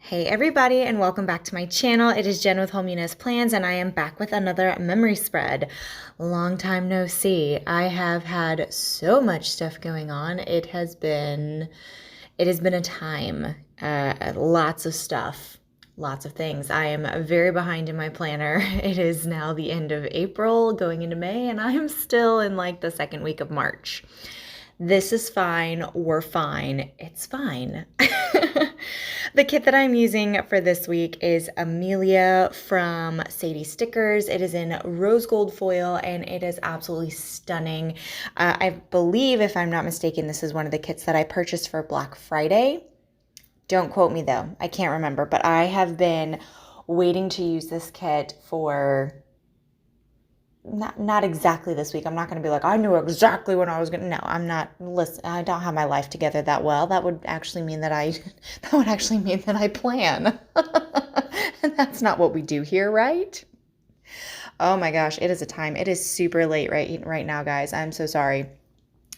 Hey everybody, and welcome back to my channel. It is Jen with Home Eunice Plans, and I am back with another memory spread. Long time no see. I have had so much stuff going on. It has been a time. Lots of stuff, lots of things. I am very behind in my planner. It is now the end of April, going into May, and I am still in like the second week of March. This is fine. We're fine. It's fine. The kit that I'm using for this week is Amelia from Sadiesstickers. It is in rose gold foil and it is absolutely stunning. I believe, if I'm not mistaken, this is one of the kits that I purchased for Black Friday. Don't quote me though. I can't remember, but I have been waiting to use this kit for not exactly this week. I'm not going to be like, I knew exactly when I was going to. No, I'm not. Listen, I don't have my life together that well. That would actually mean that I plan. And that's not what we do here, right? Oh my gosh, it is a time. It is super late right now, guys. I'm so sorry.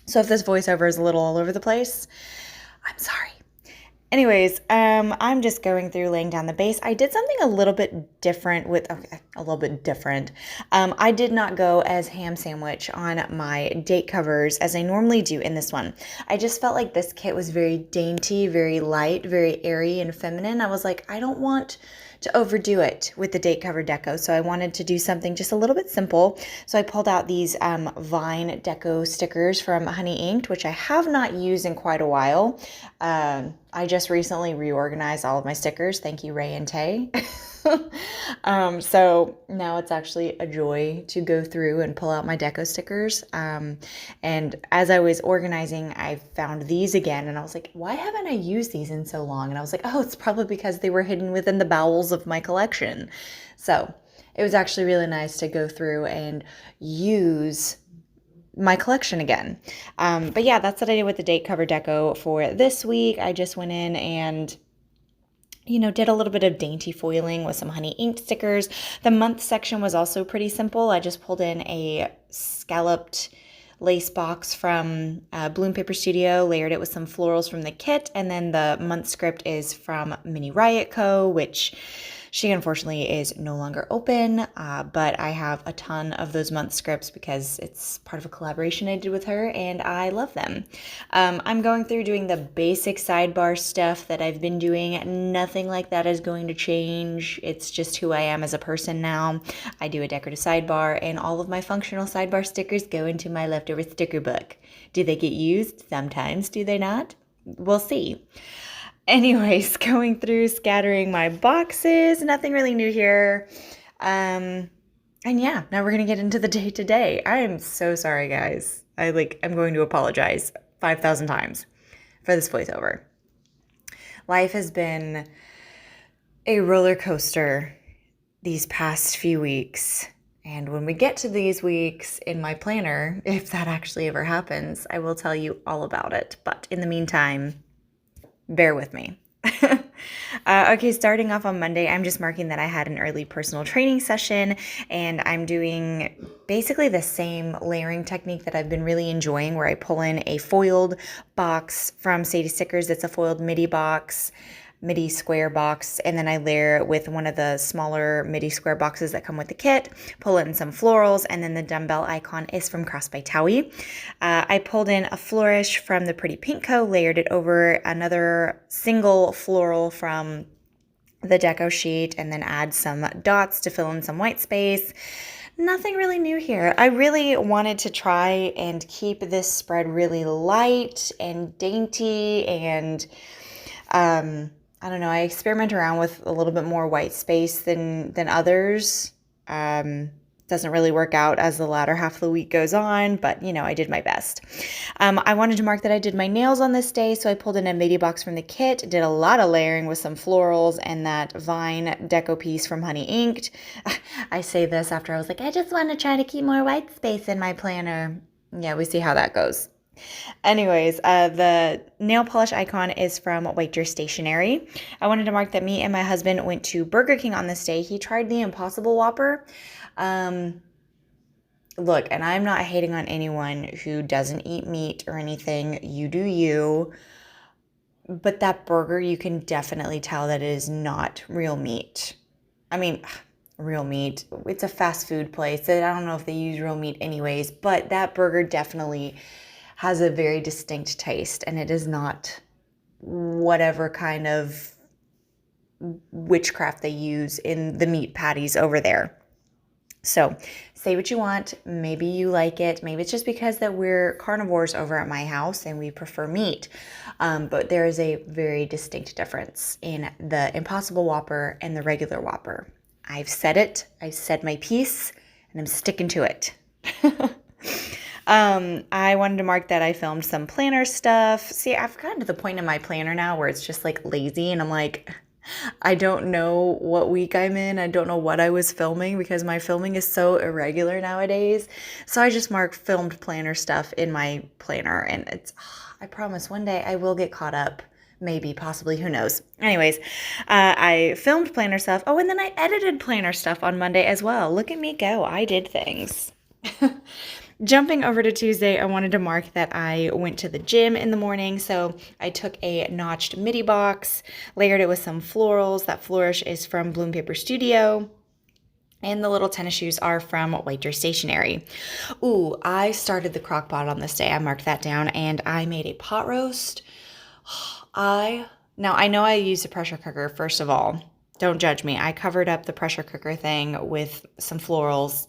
So if this voiceover is a little all over the place, I'm sorry. Anyways, I'm just going through laying down the base. I did something a little bit different I did not go as ham sandwich on my date covers as I normally do in this one. I just felt like this kit was very dainty, very light, very airy and feminine. I was like, I don't want to overdo it with the date cover deco. So I wanted to do something just a little bit simple. So I pulled out these Vine deco stickers from Honey Inked, which I have not used in quite a while. I just recently reorganized all of my stickers. Thank you, Ray and Tay. So now it's actually a joy to go through and pull out my deco stickers. And as I was organizing, I found these again and I was like, why haven't I used these in so long? And I was like, oh, it's probably because they were hidden within the bowels of my collection. So it was actually really nice to go through and use my collection again. But yeah, that's what I did with the date cover deco for this week. I just went in and did a little bit of dainty foiling with some Honey Inked stickers. The month section was also pretty simple. I just pulled in a scalloped lace box from Bloom Paper Studio, layered it with some florals from the kit, and then the month script is from Mini Riot Co., which she unfortunately is no longer open, but I have a ton of those month scripts because it's part of a collaboration I did with her and I love them. I'm going through doing the basic sidebar stuff that I've been doing. Nothing like that is going to change. It's just who I am as a person now. I do a decorative sidebar and all of my functional sidebar stickers go into my leftover sticker book. Do they get used? Sometimes. Do they not? We'll see. Anyways, going through scattering my boxes, nothing really new here. And yeah, now we're going to get into the day to day. I am so sorry, guys. I'm going to apologize 5,000 times for this voiceover. Life has been a roller coaster these past few weeks. And when we get to these weeks in my planner, if that actually ever happens, I will tell you all about it. But in the meantime, bear with me. Okay, starting off on Monday, I'm just marking that I had an early personal training session, and I'm doing basically the same layering technique that I've been really enjoying, where I pull in a foiled box from Sadiesstickers. It's a foiled MIDI square box, and then I layer it with one of the smaller MIDI square boxes that come with the kit, pull in some florals, and then the dumbbell icon is from Cross by Towie. I pulled in a flourish from the Pretty Pink Co., layered it over another single floral from the deco sheet, and then add some dots to fill in some white space. Nothing really new here. I really wanted to try and keep this spread really light and dainty and I don't know, I experiment around with a little bit more white space than others. Doesn't really work out as the latter half of the week goes on, but I did my best. I wanted to mark that I did my nails on this day, so I pulled in a MIDI box from the kit, did a lot of layering with some florals and that Vine deco piece from Honey Inked. I say this after I was like, I just want to try to keep more white space in my planner. Yeah, we see how that goes. Anyways, the nail polish icon is from White Stationery. I wanted to mark that me and my husband went to Burger King on this day. He tried the Impossible Whopper. Look, and I'm not hating on anyone who doesn't eat meat or anything. You do you. But that burger, you can definitely tell that it is not real meat. I mean, real meat. It's a fast food place. I don't know if they use real meat anyways, but that burger definitely has a very distinct taste, and it is not whatever kind of witchcraft they use in the meat patties over there. So say what you want. Maybe you like it. Maybe it's just because that we're carnivores over at my house and we prefer meat. But there is a very distinct difference in the Impossible Whopper and the regular Whopper. I've said it. I've said my piece, and I'm sticking to it. I wanted to mark that I filmed some planner stuff. See, I've gotten to the point in my planner now where it's just like lazy, and I'm like, I don't know what week I'm in. I don't know what I was filming because my filming is so irregular nowadays. So I just mark filmed planner stuff in my planner, and I promise one day I will get caught up. Maybe, possibly, who knows. Anyways, I filmed planner stuff. Oh, and then I edited planner stuff on Monday as well. Look at me go. I did things. Jumping over to Tuesday, I wanted to mark that I went to the gym in the morning. So I took a notched midi box, layered it with some florals. That flourish is from Bloom Paper Studio. And the little tennis shoes are from White Deer Stationery. Ooh, I started the crock pot on this day. I marked that down, and I made a pot roast. Now I know I used a pressure cooker, first of all. Don't judge me. I covered up the pressure cooker thing with some florals.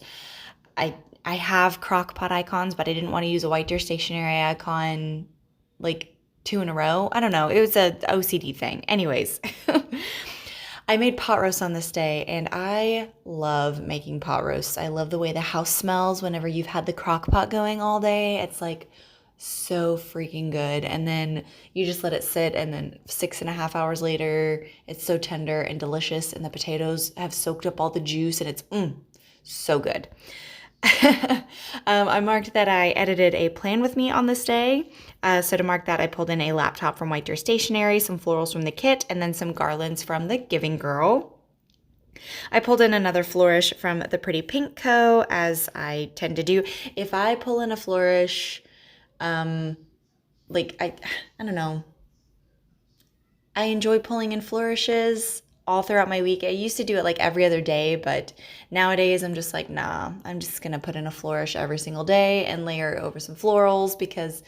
I have crock pot icons, but I didn't want to use a White Deer Stationery icon like 2 in a row. I don't know. It was a OCD thing. Anyways, I made pot roast on this day, and I love making pot roasts. I love the way the house smells whenever you've had the crock pot going all day. It's like so freaking good. And then you just let it sit, and then 6.5 hours later, it's so tender and delicious, and the potatoes have soaked up all the juice, and it's so good. I marked that I edited a plan with me on this day. So to mark that, I pulled in a laptop from White Deer Stationery, some florals from the kit, and then some garlands from the Giving Girl. I pulled in another flourish from the Pretty Pink Co., as I tend to do. If I pull in a flourish, I don't know. I enjoy pulling in flourishes all throughout my week. I used to do it like every other day, but nowadays I'm just like, nah, I'm just going to put in a flourish every single day and layer over some florals because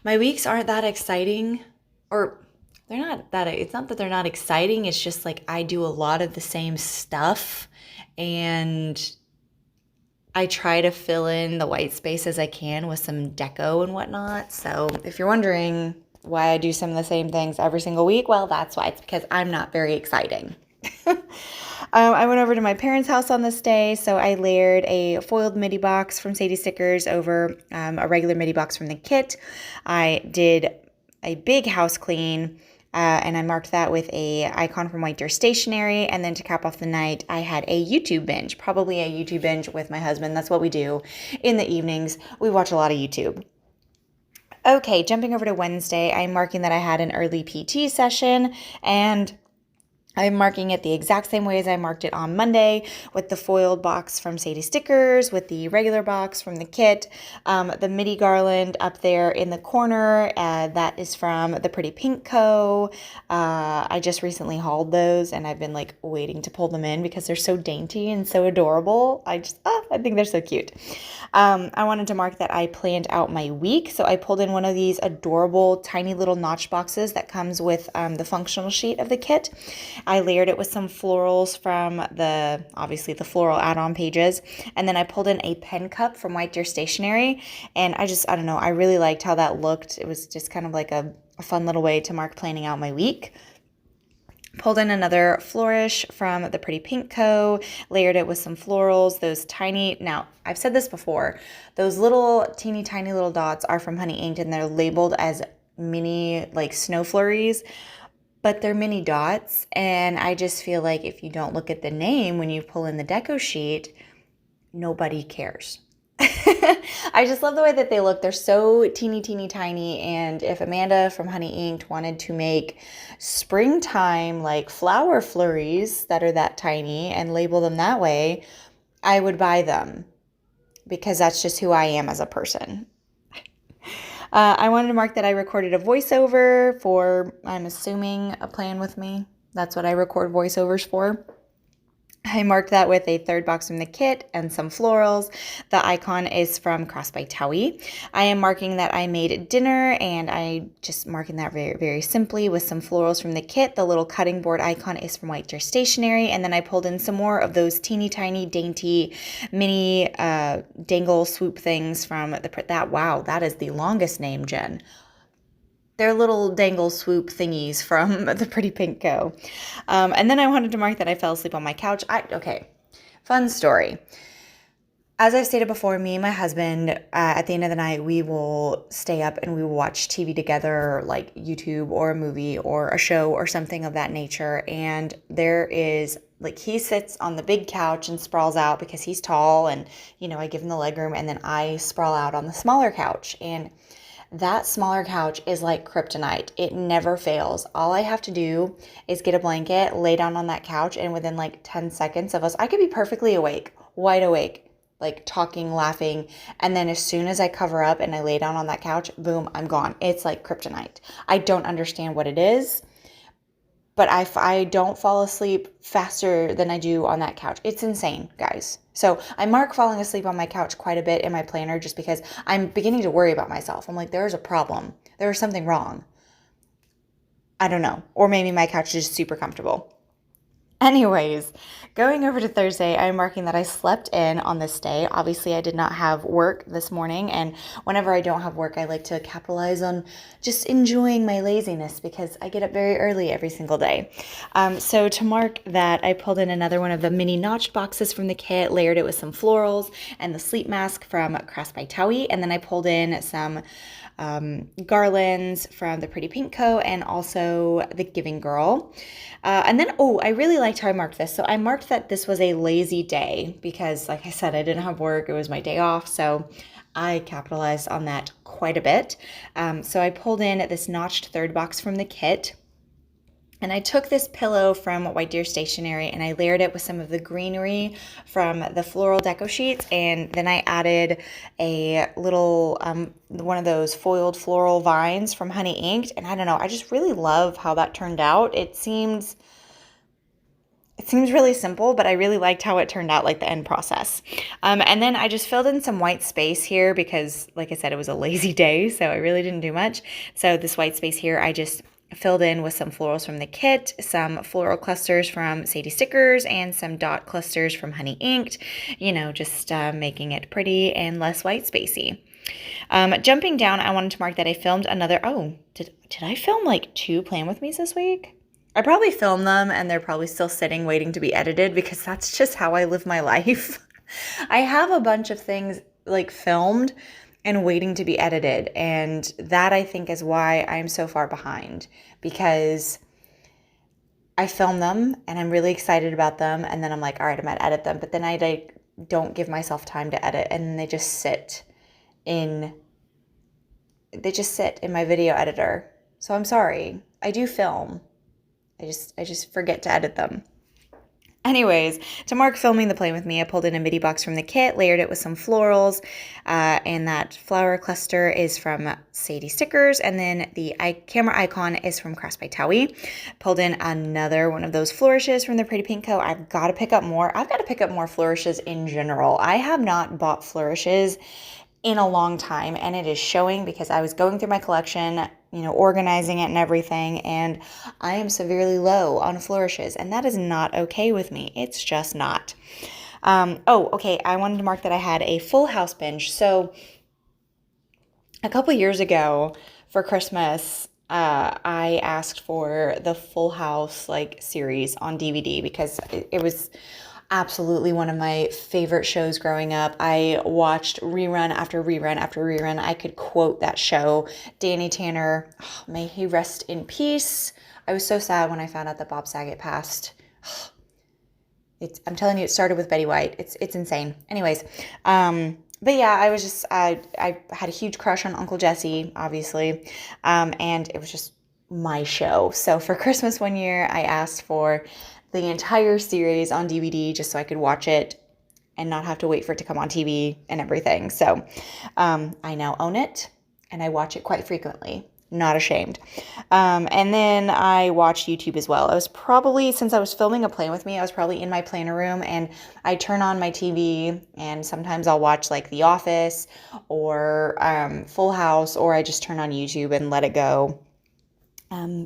my weeks aren't that exciting, or it's not that they're not exciting. It's just like I do a lot of the same stuff, and I try to fill in the white space as I can with some deco and whatnot. So if you're wondering why I do some of the same things every single week, well, that's why. It's because I'm not very exciting. I went over to my parents' house on this day, so I layered a foiled midi box from Sadiesstickers over a regular midi box from the kit. I did a big house clean, and I marked that with a icon from White Deer Stationery. And then to cap off the night, I had a YouTube binge, probably a YouTube binge with my husband. That's what we do in the evenings. We watch a lot of YouTube. Okay, jumping over to Wednesday, I'm marking that I had an early PT session, and I'm marking it the exact same way as I marked it on Monday, with the foiled box from Sadiesstickers, with the regular box from the kit, the midi garland up there in the corner, that is from the Pretty Pink Co. I just recently hauled those, and I've been like waiting to pull them in because they're so dainty and so adorable. I think they're so cute. I wanted to mark that I planned out my week, so I pulled in one of these adorable tiny little notch boxes that comes with the functional sheet of the kit. I layered it with some florals from obviously the floral add-on pages, and then I pulled in a pen cup from White Deer Stationery, and I don't know, I really liked how that looked. It was just kind of like a fun little way to mark planning out my week. Pulled in another flourish from the Pretty Pink Co., layered it with some florals, those tiny, now I've said this before, those little teeny tiny little dots are from Honey Inked, and they're labeled as mini like snow flurries, but they're mini dots, and I just feel like if you don't look at the name when you pull in the deco sheet, nobody cares. I just love the way that they look. They're so teeny, teeny, tiny, and if Amanda from Honey Inked wanted to make springtime like flower flurries that are that tiny and label them that way, I would buy them because that's just who I am as a person. I wanted to mark that I recorded a voiceover for, I'm assuming, A Plan With Me. That's what I record voiceovers for. I marked that with a third box from the kit and some florals. The icon is from Crossed by Towie. I am marking that I made dinner, and I just marking that very, very simply with some florals from the kit. The little cutting board icon is from White Deer Stationery, and then I pulled in some more of those teeny tiny dainty mini dangle swoop things from that. Wow, that is the longest name, Jen. They're little dangle swoop thingies from the Pretty Pink Co. And then I wanted to mark that I fell asleep on my couch. Okay, fun story. As I've stated before, me and my husband, at the end of the night, we will stay up and we will watch TV together, like YouTube or a movie or a show or something of that nature. And there is, like, he sits on the big couch and sprawls out because he's tall, and, you know, I give him the leg room, and then I sprawl out on the smaller couch. And that smaller couch is like kryptonite. It never fails. All I have to do is get a blanket, lay down on that couch, and within like 10 seconds of us, I could be perfectly awake, wide awake, like talking, laughing. And then as soon as I cover up and I lay down on that couch, boom, I'm gone. It's like kryptonite. I don't understand what it is, but I don't fall asleep faster than I do on that couch. It's insane, guys. So I mark falling asleep on my couch quite a bit in my planner just because I'm beginning to worry about myself. I'm like, there's a problem. There's something wrong. I don't know. Or maybe my couch is super comfortable. Anyways, going over to Thursday, I'm marking that I slept in on this day. Obviously, I did not have work this morning, and whenever I don't have work, I like to capitalize on just enjoying my laziness because I get up very early every single day. So to mark that, I pulled in another one of the mini notched boxes from the kit, layered it with some florals and the sleep mask from Crossed by Towie, and then I pulled in some garlands from the Pretty Pink Co. and also the Giving Girl. And then, I really liked how I marked this. So I marked that this was a lazy day because, like I said, I didn't have work. It was my day off. So I capitalized on that quite a bit. So I pulled in this notched third box from the kit. And I took this pillow from White Deer Stationery and I layered it with some of the greenery from the floral deco sheets. And then I added a little, one of those foiled floral vines from Honey Inked. And I don't know, I just really love how that turned out. It seems really simple, but I really liked how it turned out, like the end process. And then I just filled in some white space here because, like I said, it was a lazy day, so I really didn't do much. So this white space here, I just filled in with some florals from the kit, some floral clusters from Sadiesstickers, and some dot clusters from Honey Inked, just making it pretty and less white spacey. Jumping down, I wanted to mark that I filmed another, did I film like 2 Plan With Me's this week? I probably filmed them and they're probably still sitting waiting to be edited because that's just how I live my life. I have a bunch of things like filmed and waiting to be edited, and that I think is why I'm so far behind, because I film them and I'm really excited about them, and then I'm like, all right, I'm gonna edit them, but then I don't give myself time to edit, and they just sit in my video editor. So I'm sorry. I do film. I just forget to edit them. Anyways, to mark filming the Plan With Me, I pulled in a midi box from the kit, layered it with some florals, and that flower cluster is from Sadiesstickers, and then the camera icon is from Crossed by Towie. Pulled in another one of those flourishes from the Pretty Pink Co. I've got to pick up more. I've got to pick up more flourishes in general. I have not bought flourishes in a long time, and it is showing because I was going through my collection, organizing it and everything, and I am severely low on flourishes, and that is not okay with me. It's just not. Okay, I wanted to mark that I had a Full House binge. So a couple years ago for Christmas, I asked for the Full House series on DVD because it was absolutely one of my favorite shows growing up. I watched rerun after rerun after rerun. I could quote that show. Danny Tanner, may he rest in peace. I was so sad when I found out that Bob Saget passed. I'm telling you, it started with Betty White. It's insane. Anyways, but yeah, I had a huge crush on Uncle Jesse, obviously, and it was just my show. So for Christmas one year, I asked for the entire series on DVD just so I could watch it and not have to wait for it to come on TV and everything. So I now own it, and I watch it quite frequently. Not ashamed. And then I watch YouTube as well. I was probably, since I was filming a plan with me, I was probably in my planner room, and I turn on my TV, and sometimes I'll watch like The Office or Full House, or I just turn on YouTube and let it go.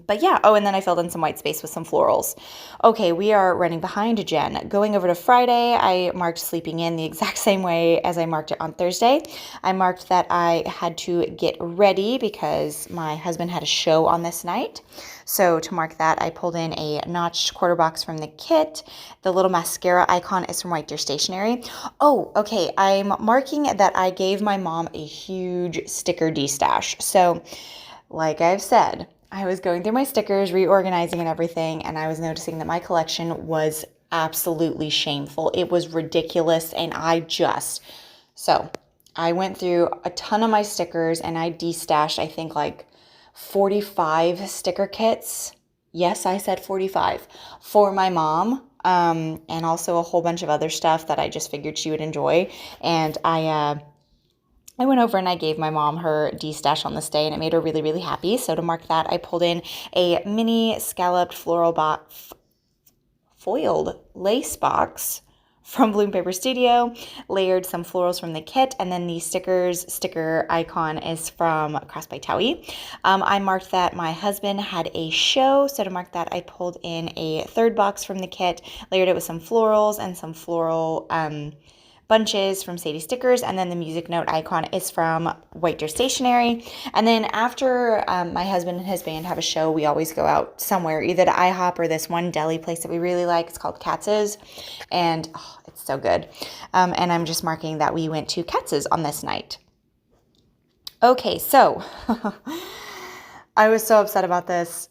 But yeah, oh, and then I filled in some white space with some florals. Okay, we are running behind, Jen. Going over to Friday, I marked sleeping in the exact same way as I marked it on Thursday. I marked that I had to get ready because my husband had a show on this night. So to mark that, I pulled in a notched quarter box from the kit. The little mascara icon is from White Deer Stationery. Oh, okay, I'm marking that I gave my mom a huge sticker de-stash. So like I've said, I was going through my stickers, reorganizing and everything, and I was noticing that my collection was absolutely shameful. It was ridiculous, and so I went through a ton of my stickers, and I de-stashed, I think, like 45 sticker kits. Yes, I said 45 for my mom, and also a whole bunch of other stuff that I just figured she would enjoy. And I went over and I gave my mom her de-stash on this day, and it made her really, really happy. So to mark that, I pulled in a mini scalloped foiled lace box from Bloom Paper Studio, layered some florals from the kit, and then the sticker icon is from Crafts by Towie. I marked that my husband had a show, so to mark that, I pulled in a third box from the kit, layered it with some florals and some floral bunches from Sadiesstickers, and then the music note icon is from White Deer Stationery. And then after my husband and his band have a show, we always go out somewhere, either to IHOP or this one deli place that we really like. It's called Katz's, and it's so good. And I'm just marking that we went to Katz's on this night. Okay, so I was so upset about this.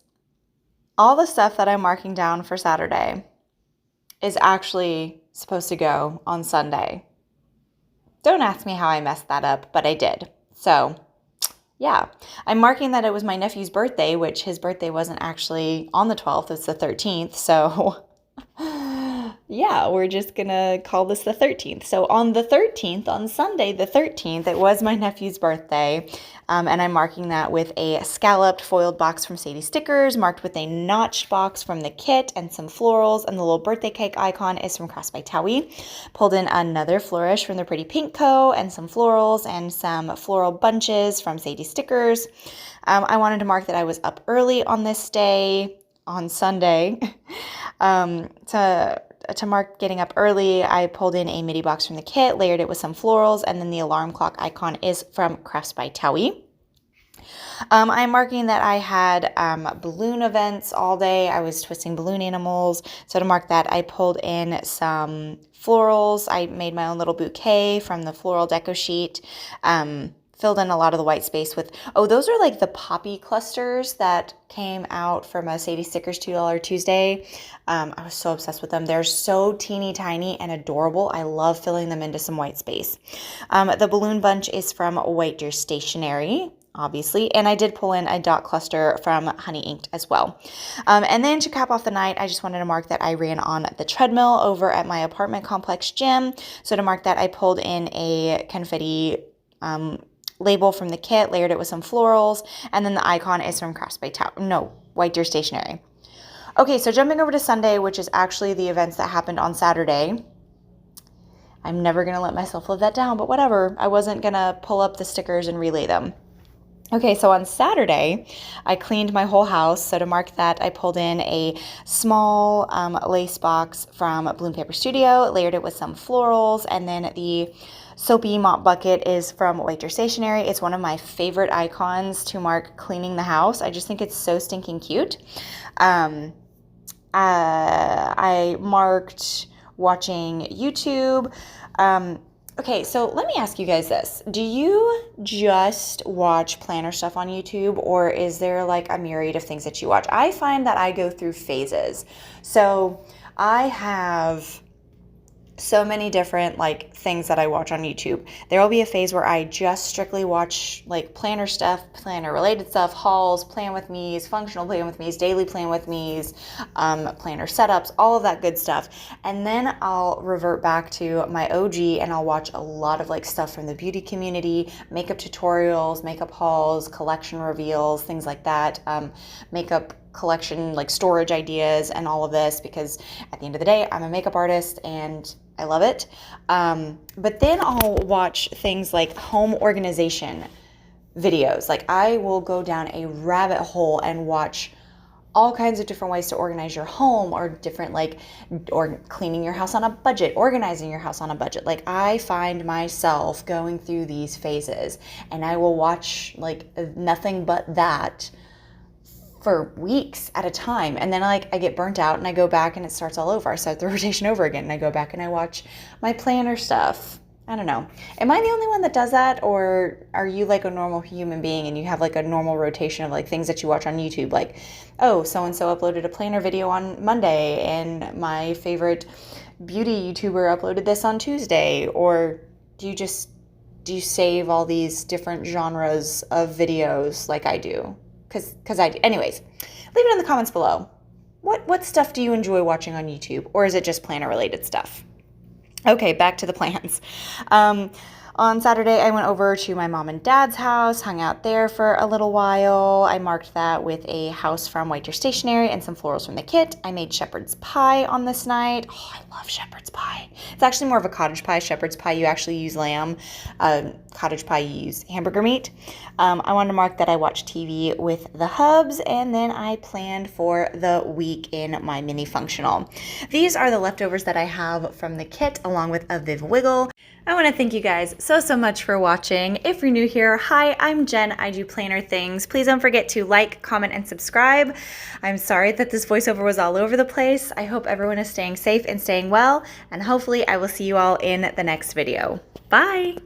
All the stuff that I'm marking down for Saturday is actually supposed to go on Sunday. Don't ask me how I messed that up, but I did. So yeah, I'm marking that it was my nephew's birthday, which his birthday wasn't actually on the 12th, it's the 13th. So yeah, we're just gonna call this the 13th. So on the 13th, on Sunday the 13th, it was my nephew's birthday, and I'm marking that with a scalloped foiled box from Sadiesstickers, marked with a notched box from the kit and some florals, and the little birthday cake icon is from Crafts by Towie. Pulled in another flourish from the Pretty Pink Co. and some florals and some floral bunches from Sadiesstickers. I wanted to mark that I was up early on this day, on Sunday. To mark getting up early, I pulled in a midi box from the kit, layered it with some florals, and then the alarm clock icon is from Crafts by Towie. I'm marking that I had balloon events all day. I was twisting balloon animals. So to mark that, I pulled in some florals. I made my own little bouquet from the floral deco sheet. Filled in a lot of the white space with, those are like the poppy clusters that came out from a Sadiesstickers $2 Tuesday. I was so obsessed with them. They're so teeny tiny and adorable. I love filling them into some white space. The balloon bunch is from White Deer Stationery, obviously, and I did pull in a dot cluster from Honey Inked as well. And then to cap off the night, I just wanted to mark that I ran on the treadmill over at my apartment complex gym. So to mark that, I pulled in a confetti label from the kit, layered it with some florals, and then the icon is from White Deer Stationery. Okay, so jumping over to Sunday, which is actually the events that happened on Saturday. I'm never going to let myself live that down, but whatever. I wasn't going to pull up the stickers and relay them. Okay, so on Saturday, I cleaned my whole house. So to mark that, I pulled in a small lace box from Bloom Paper Studio, layered it with some florals, and then the soapy mop bucket is from White Deer Stationery. It's one of my favorite icons to mark cleaning the house. I just think it's so stinking cute. I marked watching YouTube. Okay, so let me ask you guys this. Do you just watch planner stuff on YouTube, or is there like a myriad of things that you watch? I find that I go through phases. So I have so many different like things that I watch on YouTube. There will be a phase where I just strictly watch like planner stuff, planner related stuff, hauls, plan with me's, functional plan with me's, daily plan with me's, planner setups, all of that good stuff. And then I'll revert back to my OG and I'll watch a lot of like stuff from the beauty community, makeup tutorials, makeup hauls, collection reveals, things like that, makeup collection like storage ideas and all of this, because at the end of the day I'm a makeup artist and I love it. But then I'll watch things like home organization videos. Like I will go down a rabbit hole and watch all kinds of different ways to organize your home, or different like, or cleaning your house on a budget, organizing your house on a budget. Like I find myself going through these phases and I will watch like nothing but that for weeks at a time. And then like I get burnt out and I go back and it starts all over. I start the rotation over again and I go back and I watch my planner stuff. I don't know. Am I the only one that does that? Or are you like a normal human being and you have like a normal rotation of like things that you watch on YouTube? Like, oh, so-and-so uploaded a planner video on Monday and my favorite beauty YouTuber uploaded this on Tuesday. Or do you save all these different genres of videos like I do? Because I do. Anyways, leave it in the comments below. What stuff do you enjoy watching on YouTube? Or is it just planner related stuff? Okay, back to the plans. On Saturday, I went over to my mom and dad's house, hung out there for a little while. I marked that with a house from White Deer Stationery and some florals from the kit. I made shepherd's pie on this night. Oh, I love shepherd's pie. It's actually more of a cottage pie. Shepherd's pie, you actually use lamb. Cottage pie, you use hamburger meat. I wanted to mark that I watched TV with the hubs, and then I planned for the week in my mini functional. These are the leftovers that I have from the kit, along with a Viv Wiggle. I want to thank you guys so much for watching. If you're new here, hi, I'm Jen. I do planner things. Please don't forget to like, comment, and subscribe. I'm sorry that this voiceover was all over the place. I hope everyone is staying safe and staying well, and hopefully I will see you all in the next video. Bye!